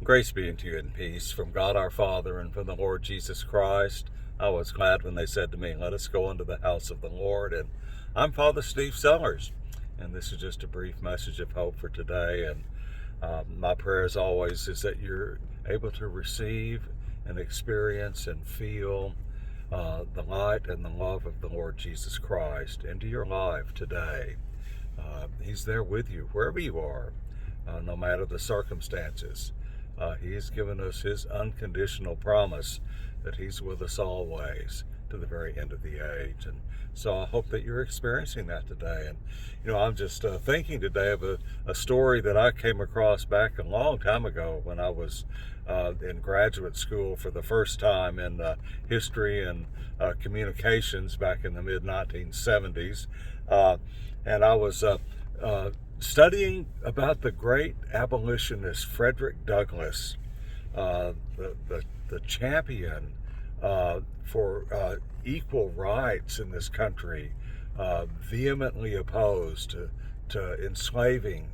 Grace be unto you and peace from God our Father and from the Lord Jesus Christ. I was glad when they said to me, let us go into the house of the Lord. And I'm Father Steve Sellers, and this is just a brief message of hope for today. And my prayer, as always, is that you're able to receive and experience and feel the light and the love of the Lord Jesus Christ into your life today. He's there with you wherever you are, no matter the circumstances. He has given us his unconditional promise that he's with us always to the very end of the age. And so I hope that you're experiencing that today. And, I'm just thinking today of a story that I came across back a long time ago when I was in graduate school for the first time in history and communications back in the mid-1970s. And I was studying about the great abolitionist Frederick Douglass, the champion for equal rights in this country, vehemently opposed to enslaving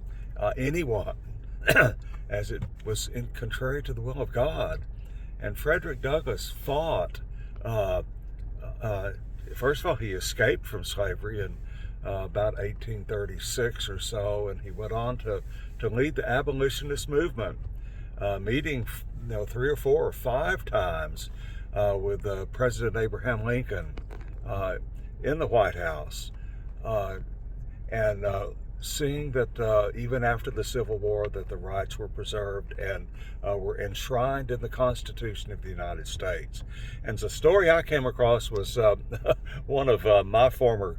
anyone, as it was contrary to the will of God. And Frederick Douglass fought. First of all, he escaped from slavery in about 1836 or so, and he went on to lead the abolitionist movement, meeting 3 or 4 or 5 times with President Abraham Lincoln in the White House, and seeing that even after the Civil War that the rights were preserved and were enshrined in the Constitution of the United States. And the story I came across was one of my former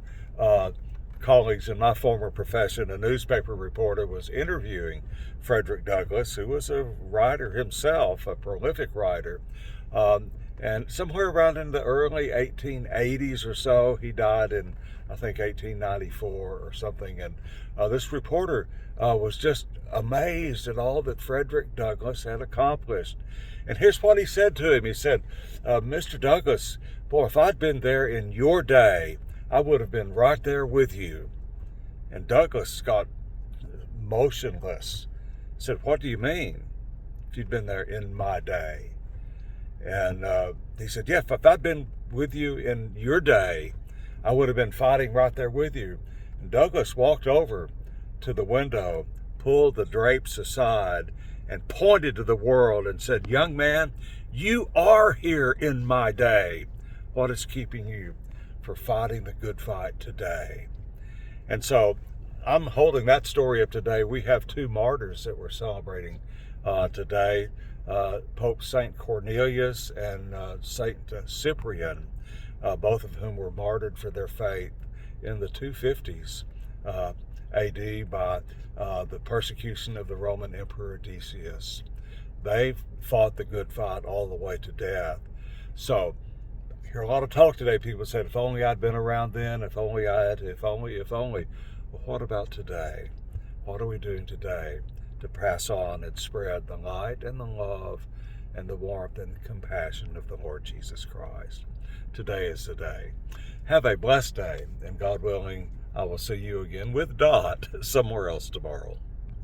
colleagues in my former profession, a newspaper reporter, was interviewing Frederick Douglass, who was a writer himself, a prolific writer. And somewhere around in the early 1880s or so, he died in, I think, 1894 or something. And this reporter was just amazed at all that Frederick Douglass had accomplished. And here's what he said to him. He said, Mr. Douglass, boy, if I'd been there in your day, I would have been right there with you. And Douglass got motionless. He said, what do you mean, if you'd been there in my day? And he said, yeah, if I'd been with you in your day, I would have been fighting right there with you. And Douglass walked over to the window, pulled the drapes aside, and pointed to the world and said, young man, you are here in my day. What is keeping you for fighting the good fight today? And so I'm holding that story up today. We have 2 martyrs that we're celebrating today, Pope St. Cornelius and St. Cyprian, both of whom were martyred for their faith in the 250s AD by the persecution of the Roman Emperor Decius. They fought the good fight all the way to death. So hear a lot of talk today. People said, if only I'd been around then, if only I had, if only. Well, what about today? What are we doing today to pass on and spread the light and the love and the warmth and compassion of the Lord Jesus Christ? Today is the day. Have a blessed day, and God willing, I will see you again with Dot somewhere else tomorrow.